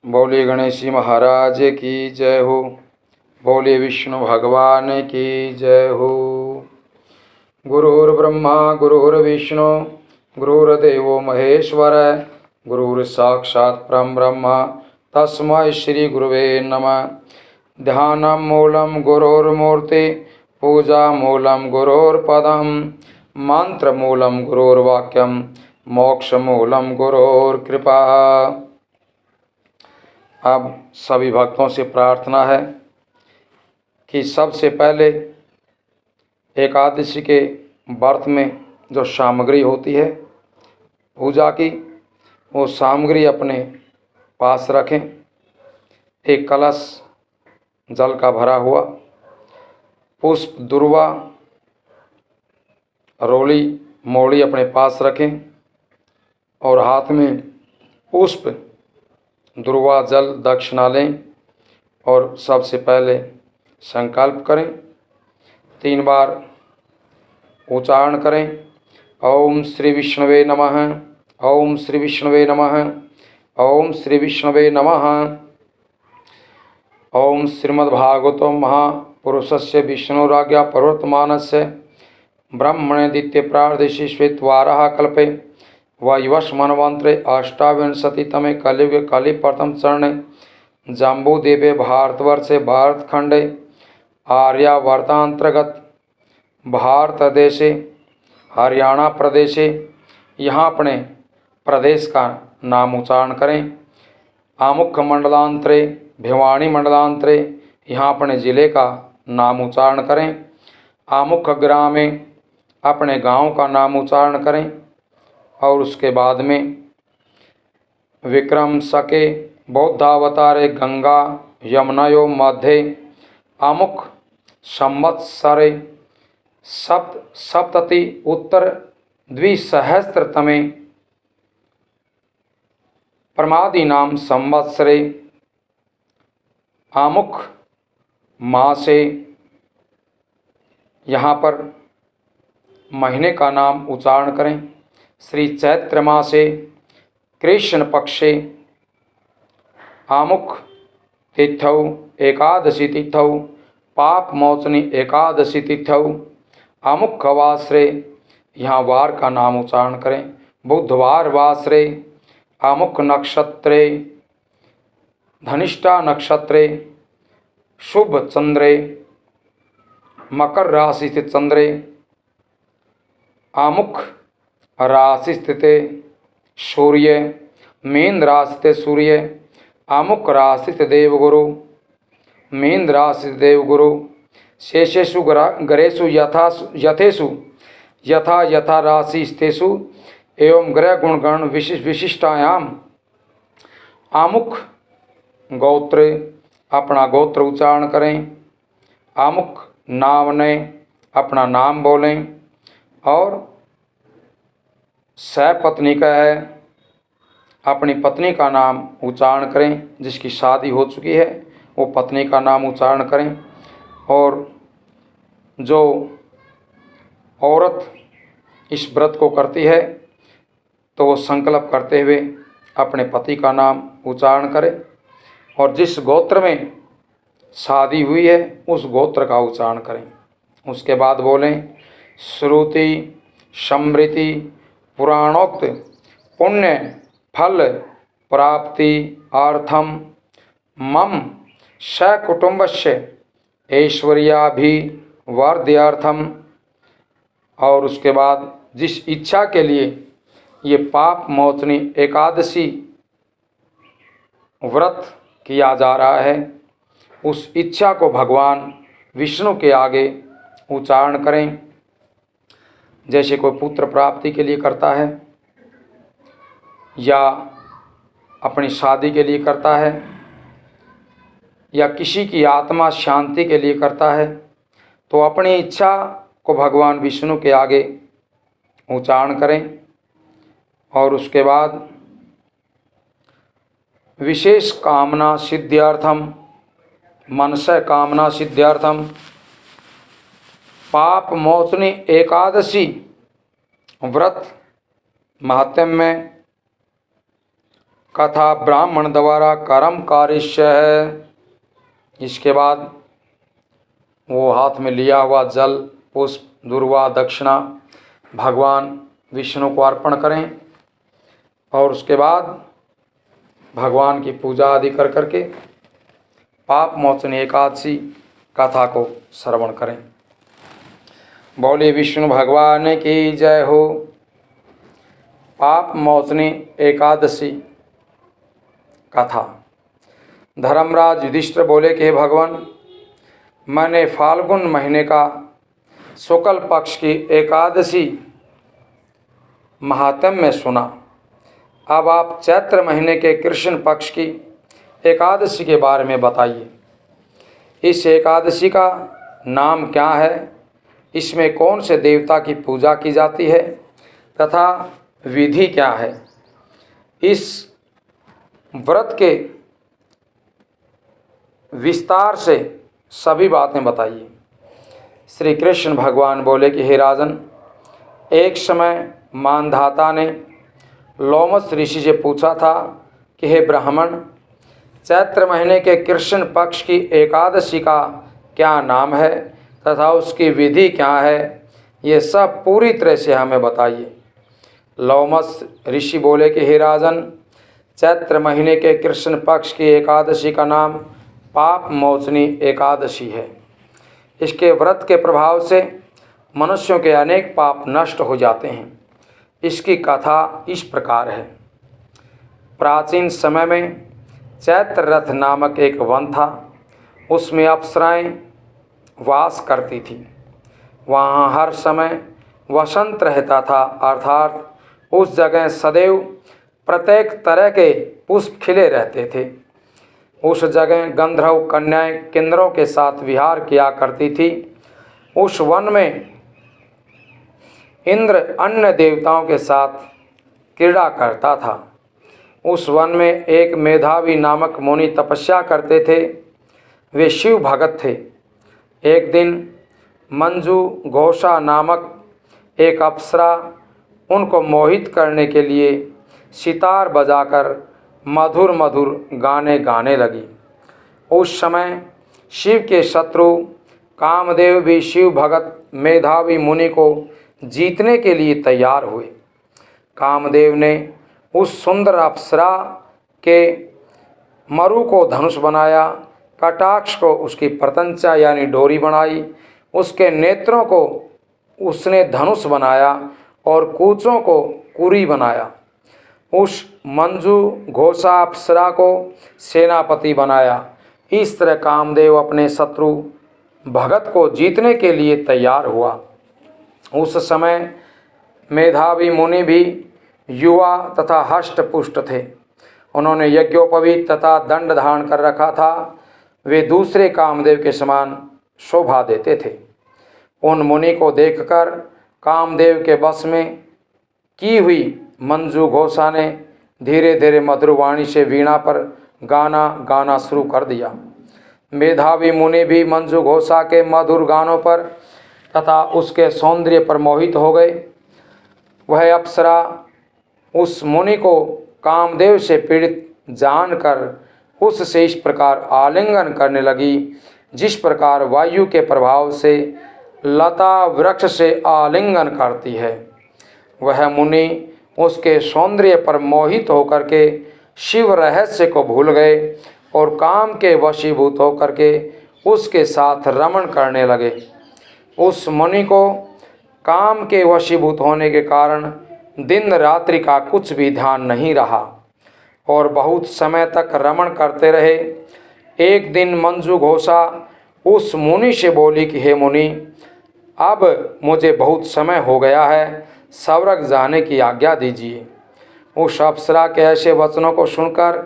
बोलिए गणेश जी महाराज की जय हो। बोलिए विष्णु भगवान की जय हो। गुरुर्ब्रह्मा गुरुर्विष्णु गुरुर्देवो महेश्वर गुरुर्साक्षात् परं ब्रह्म तस्मै श्री गुरुवे नमः। ध्यानं मूलं गुरोर्मूर्ति पूजा मूलं गुरोर्पदम मंत्र मूलं गुरोर्वाक्यम मोक्ष मूलं गुरोर्कृपा। अब सभी भक्तों से प्रार्थना है कि सबसे पहले एकादशी के व्रत में जो सामग्री होती है पूजा की, वो सामग्री अपने पास रखें। एक कलश जल का भरा हुआ, पुष्प, दुर्वा, रोली, मौली अपने पास रखें और हाथ में पुष्प, दुर्वा, जल, दक्षिणा लें और सबसे पहले संकल्प करें। 3 बार उच्चारण करें। ओम श्री विष्णुवे नमः, ओम श्री विष्णुवे नमः, ओम श्री विष्णुवे नमः। ओम श्रीमद्भागवतो महापुरुषस्य विष्णुराज्ञा प्रवर्तमानस्य ब्रह्मणे द्वितीय प्रार्देशि श्वेतवाराः कल्पे वैवस्वतमन्वन्तरे अष्टाविंशतितमे कलियुगे कलिप्रथम चरणे जम्बूद्वीपे भारतवर्षे भारतखंडे आर्यावर्तांतर्गत भारतदेशे हरियाणा प्रदेशे, यहाँ अपने प्रदेश का नाम उच्चारण करें। आमुख मंडलांतरे भिवानी मंडलांतरे, यहाँ अपने ज़िले का नाम उच्चारण करें। आमुख ग्रामे अपने गांव का नाम उच्चारण करें और उसके बाद में विक्रम सके बौद्धावतारे गंगा यमुनयो मध्ये अमुक संवत्सरे सप्तति उत्तर द्विसहस्रतमे प्रमादीनाम संवत्सरे अमुक मासे, यहाँ पर महीने का नाम उच्चारण करें। श्री चैत्र मासे कृष्ण पक्षे आमुख तिथौ एकादशी तिथौ पाप मोचनी एकादशी तिथौ अमुक वासरे, यहाँ वार का नाम उच्चारण करें। बुधवार वासरे अमुक नक्षत्रे धनिष्ठा नक्षत्रे शुभ चंद्रे मकर राशि स्थित चंद्रे अमुक राशि स्थित सूर्य मीन राशि स्थित सूर्य अमुक राशि स्थित देवगुरु मीन राशि स्थित देवगुरु शेषेषु ग्रहेषु यथेषु यथा यथा राशि स्थितेषु एवं ग्रह गुणगण विशिष्टायाम अमुक गोत्र, अपना गोत्र उच्चारण करें। अमुक नाम ने अपना नाम बोलें और सपत्नी का है अपनी पत्नी का नाम उच्चारण करें। जिसकी शादी हो चुकी है वो पत्नी का नाम उच्चारण करें। और जो औरत इस व्रत को करती है तो वो संकल्प करते हुए अपने पति का नाम उच्चारण करे और जिस गोत्र में शादी हुई है उस गोत्र का उच्चारण करें। उसके बाद बोलें श्रुति समृति पुराणोक्त पुण्य फल प्राप्ति अर्थम मम सकुटुंबस्य ऐश्वर्याभिवर्द्यर्थम। और उसके बाद जिस इच्छा के लिए ये पाप मोचनी एकादशी व्रत किया जा रहा है उस इच्छा को भगवान विष्णु के आगे उच्चारण करें। जैसे कोई पुत्र प्राप्ति के लिए करता है या अपनी शादी के लिए करता है या किसी की आत्मा शांति के लिए करता है तो अपनी इच्छा को भगवान विष्णु के आगे उच्चारण करें। और उसके बाद विशेष कामना सिद्ध्यर्थम मनसा कामना सिद्ध्यर्थम पाप मोचनी एकादशी व्रत महात्म्य में कथा ब्राह्मण द्वारा कर्म कारिष्य है। इसके बाद वो हाथ में लिया हुआ जल, पुष्प, दुर्वा, दक्षिणा भगवान विष्णु को अर्पण करें और उसके बाद भगवान की पूजा आदि कर करके पाप मोचन एकादशी कथा को श्रवण करें। बोले विष्णु भगवान की जय हो। पाप मोचनी एकादशी कथा। धर्मराज युधिष्ठिर बोले कि हे भगवान, मैंने फाल्गुन महीने का शुक्ल पक्ष की एकादशी महात्म्य सुना। अब आप चैत्र महीने के कृष्ण पक्ष की एकादशी के बारे में बताइए। इस एकादशी का नाम क्या है, इसमें कौन से देवता की पूजा की जाती है तथा विधि क्या है, इस व्रत के विस्तार से सभी बातें बताइए। श्री कृष्ण भगवान बोले कि हे राजन, एक समय मानधाता ने लोमस ऋषि से पूछा था कि हे ब्राह्मण, चैत्र महीने के कृष्ण पक्ष की एकादशी का क्या नाम है तथा उसकी विधि क्या है, ये सब पूरी तरह से हमें बताइए। लोमस ऋषि बोले कि हे राजन, चैत्र महीने के कृष्ण पक्ष की एकादशी का नाम पाप मोचनी एकादशी है। इसके व्रत के प्रभाव से मनुष्यों के अनेक पाप नष्ट हो जाते हैं। इसकी कथा इस प्रकार है। प्राचीन समय में चैत्र रथ नामक एक वन था। उसमें अप्सराएं वास करती थी। वहाँ हर समय वसंत रहता था, अर्थात उस जगह सदैव प्रत्येक तरह के पुष्प खिले रहते थे। उस जगह गंधर्व कन्याएं किन्नरों के साथ विहार किया करती थी। उस वन में इंद्र अन्य देवताओं के साथ क्रीड़ा करता था। उस वन में एक मेधावी नामक मुनि तपस्या करते थे। वे शिव भगत थे। एक दिन मंजू घोषा नामक एक अप्सरा उनको मोहित करने के लिए सितार बजाकर मधुर मधुर गाने गाने लगी। उस समय शिव के शत्रु कामदेव भी शिव भगत मेधावी मुनि को जीतने के लिए तैयार हुए। कामदेव ने उस सुंदर अप्सरा के मरु को धनुष बनाया, कटाक्ष को उसकी प्रतंचा यानी डोरी बनाई, उसके नेत्रों को उसने धनुष बनाया और कूचों को कुरी बनाया। उस मंजू घोषा अप्सरा को सेनापति बनाया। इस तरह कामदेव अपने शत्रु भगत को जीतने के लिए तैयार हुआ। उस समय मेधावी मुनि भी युवा तथा हष्ट पुष्ट थे। उन्होंने यज्ञोपवीत तथा दंड धारण कर रखा था। वे दूसरे कामदेव के समान शोभा देते थे। उन मुनि को देखकर कामदेव के बस में की हुई मंजू घोषा ने धीरे धीरे मधुर वाणी से वीणा पर गाना गाना शुरू कर दिया। मेधावी मुनि भी मंजू घोषा के मधुर गानों पर तथा उसके सौंदर्य पर मोहित हो गए। वह अप्सरा उस मुनि को कामदेव से पीड़ित जानकर उससे इस प्रकार आलिंगन करने लगी, जिस प्रकार वायु के प्रभाव से लता वृक्ष से आलिंगन करती है। वह मुनि उसके सौंदर्य पर मोहित होकर के शिव रहस्य को भूल गए और काम के वशीभूत होकर के उसके साथ रमण करने लगे। उस मुनि को काम के वशीभूत होने के कारण दिन रात्रि का कुछ भी ध्यान नहीं रहा और बहुत समय तक रमण करते रहे। एक दिन मंजू घोषा उस मुनि से बोली कि हे मुनि, अब मुझे बहुत समय हो गया है, स्वर्ग जाने की आज्ञा दीजिए। उस अप्सरा के ऐसे वचनों को सुनकर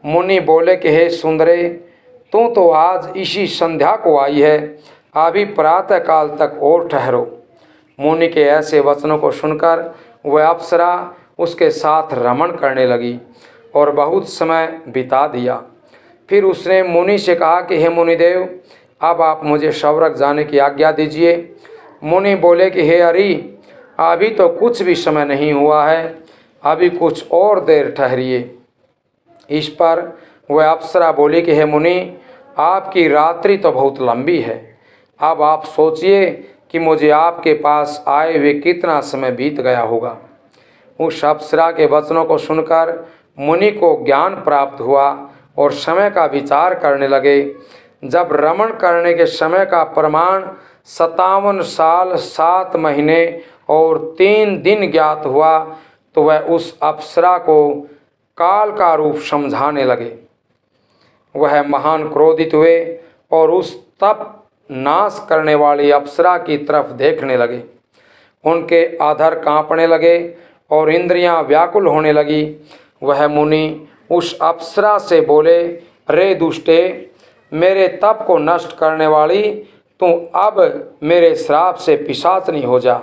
मुनि बोले कि हे सुंदरे, तू तो आज इसी संध्या को आई है, अभी प्रातः काल तक और ठहरो। मुनि के ऐसे वचनों को सुनकर वह अप्सरा उसके साथ रमण करने लगी और बहुत समय बिता दिया। फिर उसने मुनि से कहा कि हे मुनिदेव, अब आप मुझे स्वर्ग जाने की आज्ञा दीजिए। मुनि बोले कि हे हरि, अभी तो कुछ भी समय नहीं हुआ है, अभी कुछ और देर ठहरिए। इस पर वह अप्सरा बोली कि हे मुनि, आपकी रात्रि तो बहुत लंबी है। अब आप सोचिए कि मुझे आपके पास आए हुए कितना समय बीत गया होगा। उस अप्सरा के वचनों को सुनकर मुनि को ज्ञान प्राप्त हुआ और समय का विचार करने लगे। जब रमण करने के समय का प्रमाण 57 साल 7 महीने और 3 दिन ज्ञात हुआ तो वह उस अप्सरा को काल का रूप समझाने लगे। वह महान क्रोधित हुए और उस तप नाश करने वाली अप्सरा की तरफ देखने लगे। उनके अधर कांपने लगे और इंद्रियां व्याकुल होने लगी। वह मुनि उस अप्सरा से बोले, रे दुष्टे, मेरे तप को नष्ट करने वाली, तू अब मेरे श्राप से पिशाचनी हो जा।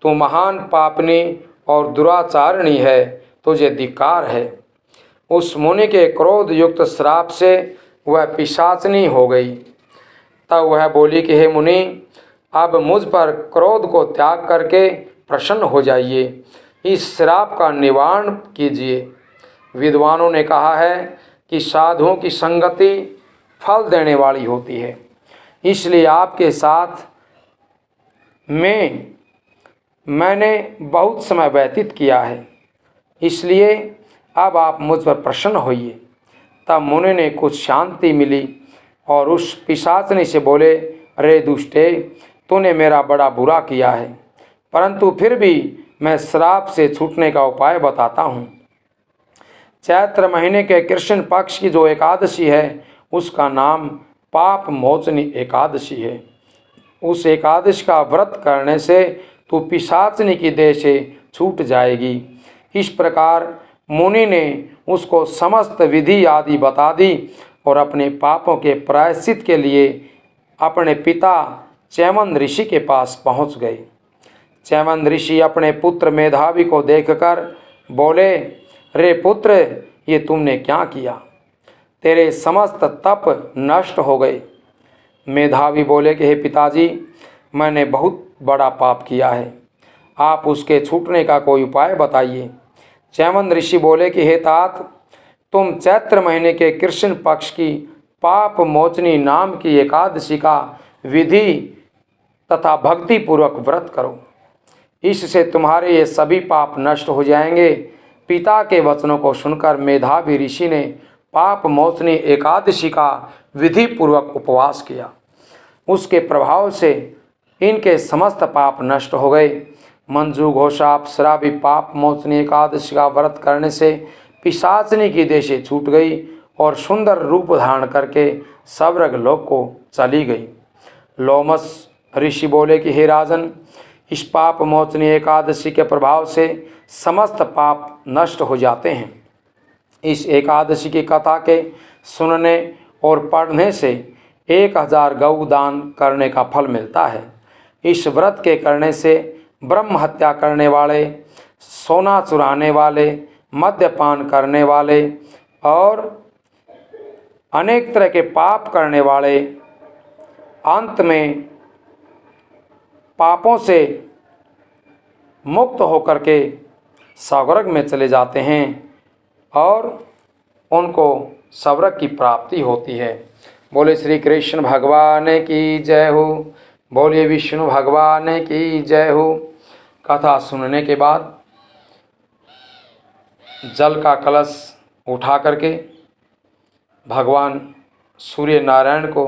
तू महान पापनी और दुराचारणी है, तुझे धिक्कार है। उस मुनि के क्रोध युक्त श्राप से वह पिशाचनी हो गई। तब वह बोली कि हे मुनि, अब मुझ पर क्रोध को त्याग करके प्रसन्न हो जाइए, इस श्राप का निवारण कीजिए। विद्वानों ने कहा है कि साधुओं की संगति फल देने वाली होती है, इसलिए आपके साथ मैंने बहुत समय व्यतीत किया है, इसलिए अब आप मुझ पर प्रसन्न होइए। तब मुनि ने कुछ शांति मिली और उस पिशाचनी से बोले, रे दुष्टे, तूने मेरा बड़ा बुरा किया है, परंतु फिर भी मैं श्राप से छूटने का उपाय बताता हूँ। चैत्र महीने के कृष्ण पक्ष की जो एकादशी है उसका नाम पाप मोचनी एकादशी है। उस एकादशी का व्रत करने से तू पिशाचनी की देह से छूट जाएगी। इस प्रकार मुनि ने उसको समस्त विधि आदि बता दी और अपने पापों के प्रायश्चित के लिए अपने पिता चैमन ऋषि के पास पहुंच गए। चैमन ऋषि अपने पुत्र मेधावी को देखकर बोले, रे पुत्र, ये तुमने क्या किया? तेरे समस्त तप नष्ट हो गए। मेधावी बोले कि हे पिताजी, मैंने बहुत बड़ा पाप किया है, आप उसके छूटने का कोई उपाय बताइए। चैमन ऋषि बोले कि हे तात, तुम चैत्र महीने के कृष्ण पक्ष की पाप मोचनी नाम की एकादशी का विधि तथा भक्ति पूर्वक व्रत करो, इससे तुम्हारे ये सभी पाप नष्ट हो जाएंगे। पिता के वचनों को सुनकर मेधावी ऋषि ने पाप मोचनी एकादशी का विधि पूर्वक उपवास किया। उसके प्रभाव से इनके समस्त पाप नष्ट हो गए। मंजू घोषा अप्सरा भी पाप मोचनी एकादशी का व्रत करने से पिशाचनी की देह से छूट गई और सुंदर रूप धारण करके स्वर्ग लोक को चली गई। लोमस ऋषि बोले कि हे राजन, इस पाप मोचनी एकादशी के प्रभाव से समस्त पाप नष्ट हो जाते हैं। इस एकादशी की कथा के सुनने और पढ़ने से 1000 गौ दान करने का फल मिलता है। इस व्रत के करने से ब्रह्म हत्या करने वाले, सोना चुराने वाले, मद्यपान करने वाले और अनेक तरह के पाप करने वाले अंत में पापों से मुक्त होकर के स्वर्ग में चले जाते हैं और उनको स्वर्ग की प्राप्ति होती है। बोले श्री कृष्ण भगवान की जय हो। बोलिए विष्णु भगवान की जय हो। कथा सुनने के बाद जल का कलश उठा करके भगवान सूर्य नारायण को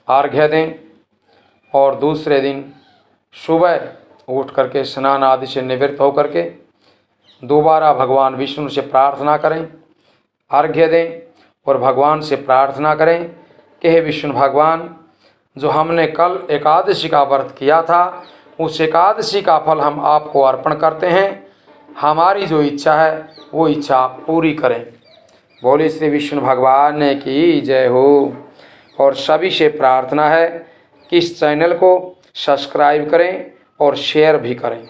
अर्घ्य दें और दूसरे दिन सुबह उठ करके स्नान आदि से निवृत्त होकर के दोबारा भगवान विष्णु से प्रार्थना करें, अर्घ्य दें और भगवान से प्रार्थना करें कि हे विष्णु भगवान, जो हमने कल एकादशी का व्रत किया था उस एकादशी का फल हम आपको अर्पण करते हैं। हमारी जो इच्छा है वो इच्छा आप पूरी करें। बोले श्री विष्णु भगवान की जय हो। और सभी से प्रार्थना है कि इस चैनल को सब्सक्राइब करें और शेयर भी करें।